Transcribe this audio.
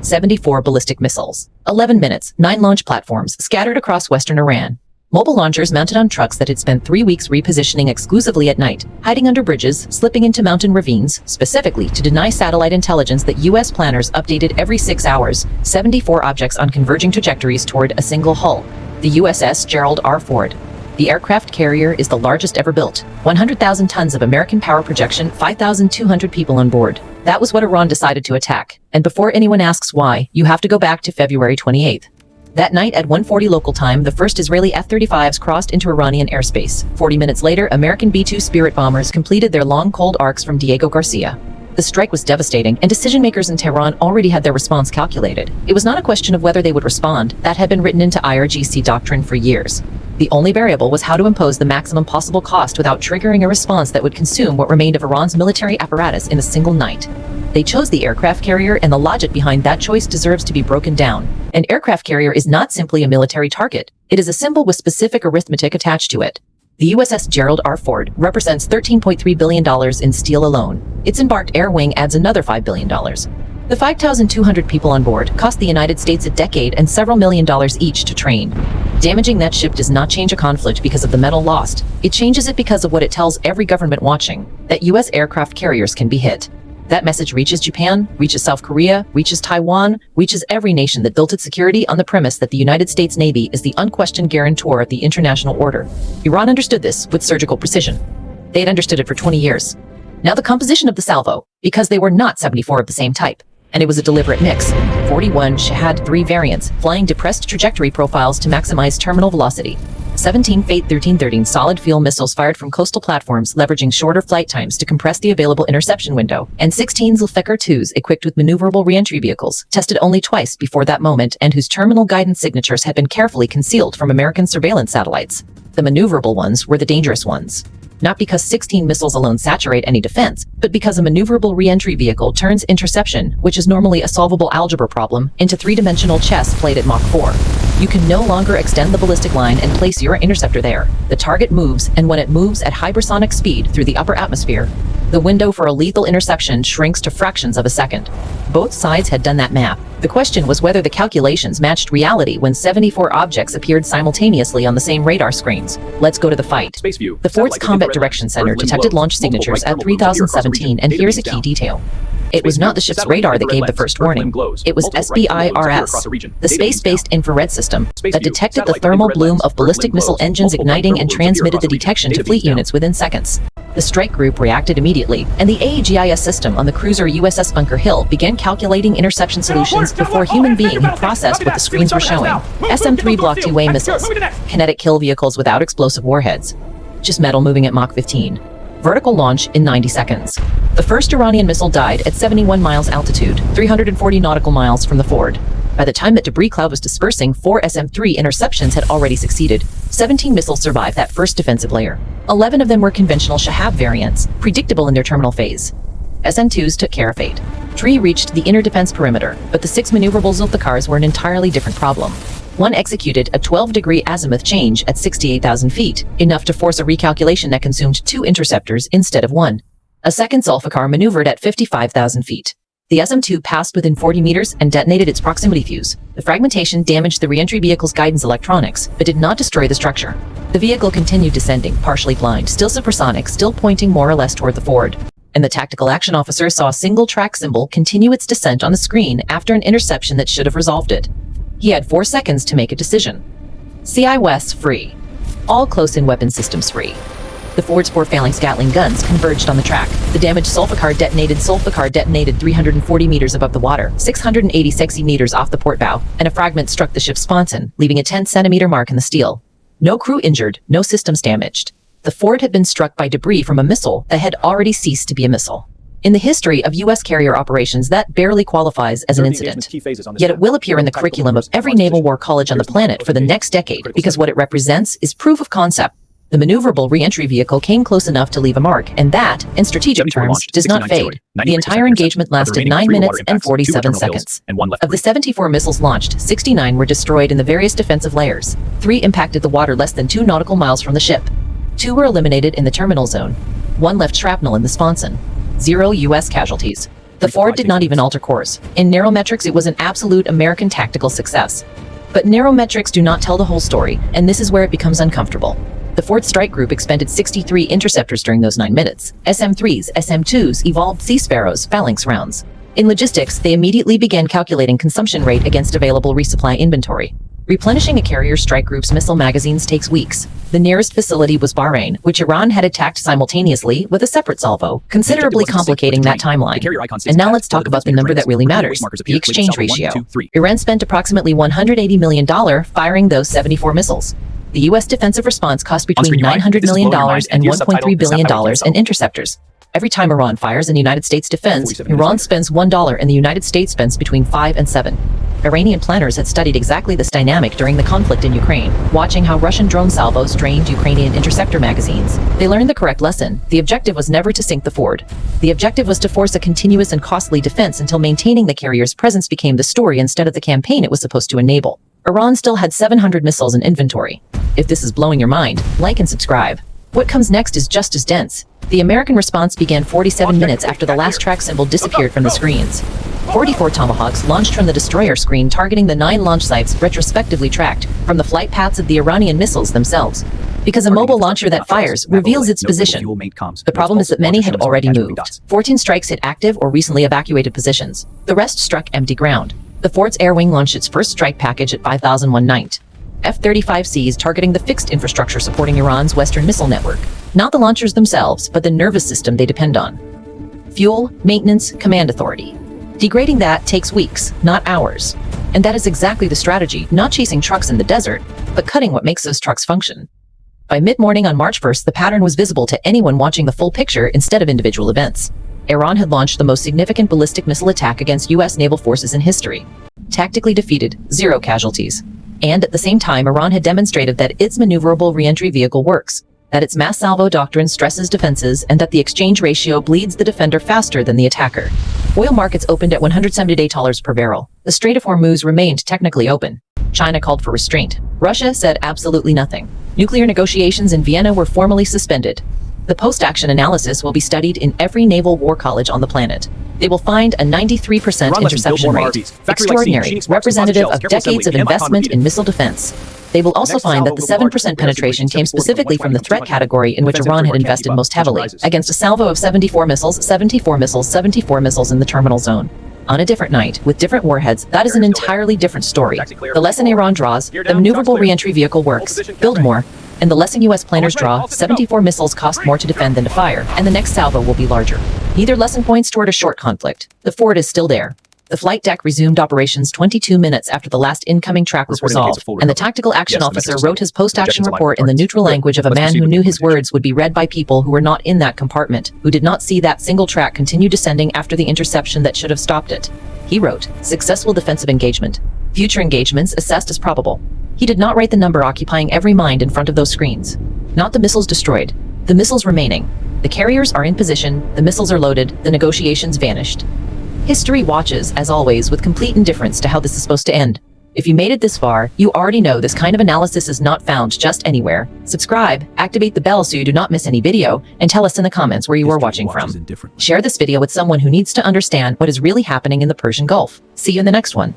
74 ballistic missiles. 11 minutes, 9 launch platforms scattered across western Iran. Mobile launchers mounted on trucks that had spent 3 weeks repositioning exclusively at night, hiding under bridges, slipping into mountain ravines, specifically to deny satellite intelligence that U.S. planners updated every 6 hours. 74 objects on converging trajectories toward a single hull, the USS Gerald R. Ford. The aircraft carrier is the largest ever built. 100,000 tons of American power projection, 5,200 people on board. That was what Iran decided to attack. And before anyone asks why, you have to go back to February 28th. That night at 1:40 local time, the first Israeli F-35s crossed into Iranian airspace. 40 minutes later, American B-2 Spirit bombers completed their long cold arcs from Diego Garcia. The strike was devastating, and decision-makers in Tehran already had their response calculated. It was not a question of whether they would respond. That had been written into IRGC doctrine for years. The only variable was how to impose the maximum possible cost without triggering a response that would consume what remained of Iran's military apparatus in a single night. They chose the aircraft carrier, and the logic behind that choice deserves to be broken down. An aircraft carrier is not simply a military target. It is a symbol with specific arithmetic attached to it. The USS Gerald R. Ford represents $13.3 billion in steel alone. Its embarked air wing adds another $5 billion. The 5,200 people on board cost the United States a decade and several $1 million each to train. Damaging that ship does not change a conflict because of the metal lost. It changes it because of what it tells every government watching, that U.S. aircraft carriers can be hit. That message reaches Japan, reaches South Korea, reaches Taiwan, reaches every nation that built its security on the premise that the United States Navy is the unquestioned guarantor of the international order. Iran understood this with surgical precision. They had understood it for 20 years. Now the composition of the salvo, because they were not 74 of the same type, and it was a deliberate mix. 41 had 3 variants, flying depressed trajectory profiles to maximize terminal velocity. 17 Fate 1313 solid fuel missiles fired from coastal platforms, leveraging shorter flight times to compress the available interception window, and 16 Zulfikar 2s equipped with maneuverable reentry vehicles, tested only twice before that moment and whose terminal guidance signatures had been carefully concealed from American surveillance satellites. The maneuverable ones were the dangerous ones. Not because 16 missiles alone saturate any defense, but because a maneuverable reentry vehicle turns interception, which is normally a solvable algebra problem, into 3-dimensional chess played at Mach 4. You can no longer extend the ballistic line and place your interceptor there. The target moves, and when it moves at hypersonic speed through the upper atmosphere, the window for a lethal interception shrinks to fractions of a second. Both sides had done that math. The question was whether the calculations matched reality when 74 objects appeared simultaneously on the same radar screens. Let's go to the fight. The Ford's Combat Direction Center detected launch signatures at 3017, and here's a key detail. It was not the ship's radar that gave the first warning. It was SBIRS, the space-based infrared system that detected the thermal bloom of ballistic missile engines igniting and transmitted the detection to fleet units within seconds. The strike group reacted immediately, and the AEGIS system on the cruiser USS Bunker Hill began calculating interception solutions before a human being had processed what the screens were showing. SM-3 Block 2-way missiles, kinetic kill vehicles without explosive warheads, just metal moving at Mach 15. Vertical launch in 90 seconds. The first Iranian missile died at 71 miles altitude, 340 nautical miles from the Ford. By the time that debris cloud was dispersing, 4 SM-3 interceptions had already succeeded. 17 missiles survived that first defensive layer. 11 of them were conventional Shahab variants, predictable in their terminal phase. SM-2s took care of fate. 3 reached the inner defense perimeter, but the 6 maneuverable Zulfikars were an entirely different problem. One executed a 12-degree azimuth change at 68,000 feet, enough to force a recalculation that consumed 2 interceptors instead of 1. A second Zulfikar maneuvered at 55,000 feet. The SM-2 passed within 40 meters and detonated its proximity fuse. The fragmentation damaged the reentry vehicle's guidance electronics, but did not destroy the structure. The vehicle continued descending, partially blind, still supersonic, still pointing more or less toward the Ford. And the tactical action officer saw a single track symbol continue its descent on the screen after an interception that should have resolved it. He had 4 seconds to make a decision. CIWS free. All close-in weapon systems free. The Ford's 4 Phalanx Gatling guns converged on the track. The damaged Zulfikar detonated 340 meters above the water, 686 meters off the port bow, and a fragment struck the ship's sponson, leaving a 10-centimeter mark in the steel. No crew injured, no systems damaged. The Ford had been struck by debris from a missile that had already ceased to be a missile. In the history of U.S. carrier operations, that barely qualifies as an incident. Yet it will appear in the curriculum of every naval war college on the planet for the next decade, because what it represents is proof of concept. The maneuverable reentry vehicle came close enough to leave a mark, and that, in strategic terms, does not fade. The entire engagement lasted 9 minutes and 47 seconds. Of the 74 missiles launched, 69 were destroyed in the various defensive layers. 3 impacted the water less than 2 nautical miles from the ship. 2 were eliminated in the terminal zone. 1 left shrapnel in the sponson. 0 U.S. casualties. The Ford did not even alter course. In narrow-metrics, it was an absolute American tactical success. But narrow-metrics do not tell the whole story, and this is where it becomes uncomfortable. The Ford strike group expended 63 interceptors during those 9 minutes. SM-3s, SM-2s, evolved Sea Sparrows, Phalanx rounds. In logistics, they immediately began calculating consumption rate against available resupply inventory. Replenishing a carrier strike group's missile magazines takes weeks. The nearest facility was Bahrain, which Iran had attacked simultaneously with a separate salvo, considerably complicating that timeline. And now let's talk about the number that really matters, the exchange ratio. Iran spent approximately $180 million firing those 74 missiles. The U.S. defensive response cost between $900 million and $1.3 billion in interceptors. Every time Iran fires and the United States defends, Iran spends $1 and the United States spends between 5 and 7. Iranian planners had studied exactly this dynamic during the conflict in Ukraine, watching how Russian drone salvos drained Ukrainian interceptor magazines. They learned the correct lesson. The objective was never to sink the Ford. The objective was to force a continuous and costly defense until maintaining the carrier's presence became the story instead of the campaign it was supposed to enable. Iran still had 700 missiles in inventory. If this is blowing your mind, like and subscribe. What comes next is just as dense. The American response began 47 minutes after the last track symbol disappeared from the screens. 44 Tomahawks launched from the destroyer screen, targeting the 9 launch sites retrospectively tracked from the flight paths of the Iranian missiles themselves. Because a mobile launcher that fires reveals its position. The problem is that many had already moved. 14 strikes hit active or recently evacuated positions. The rest struck empty ground. The Ford's air wing launched its first strike package at 5001 night. F-35Cs targeting the fixed infrastructure supporting Iran's Western missile network. Not the launchers themselves, but the nervous system they depend on. Fuel, maintenance, command authority. Degrading that takes weeks, not hours. And that is exactly the strategy, not chasing trucks in the desert, but cutting what makes those trucks function. By mid-morning on March 1st, the pattern was visible to anyone watching the full picture instead of individual events. Iran had launched the most significant ballistic missile attack against U.S. naval forces in history. Tactically defeated, 0 casualties. And at the same time, Iran had demonstrated that its maneuverable reentry vehicle works, that its mass-salvo doctrine stresses defenses, and that the exchange ratio bleeds the defender faster than the attacker. Oil markets opened at $178 per barrel. The Strait of Hormuz remained technically open. China called for restraint. Russia said absolutely nothing. Nuclear negotiations in Vienna were formally suspended. The post-action analysis will be studied in every naval war college on the planet. They will find a 93% interception rate, extraordinary, representative of decades of investment in missile defense. They will also find that the 7% penetration came specifically from the threat category in which Iran had invested most heavily, against a salvo of 74 missiles, 74 missiles, 74 missiles in the terminal zone. On a different night, with different warheads, that is an entirely different story. The lesson Iran draws, the maneuverable reentry vehicle works, build more. And the lesson U.S. planners draw, 74 missiles cost more to defend than to fire, and the next salvo will be larger. Neither lesson points toward a short conflict. The Ford is still there. The flight deck resumed operations 22 minutes after the last incoming track was resolved, and the tactical action officer wrote his post-action report in the neutral language of a man who knew his words would be read by people who were not in that compartment, who did not see that single track continue descending after the interception that should have stopped it. He wrote, "Successful defensive engagement. Future engagements assessed as probable." He did not write the number occupying every mind in front of those screens. Not the missiles destroyed, the missiles remaining. The carriers are in position, the missiles are loaded, the negotiations vanished. History watches, as always, with complete indifference to how this is supposed to end. If you made it this far, you already know this kind of analysis is not found just anywhere. Subscribe, activate the bell so you do not miss any video, and tell us in the comments where you are watching from. Share this video with someone who needs to understand what is really happening in the Persian Gulf. See you in the next one.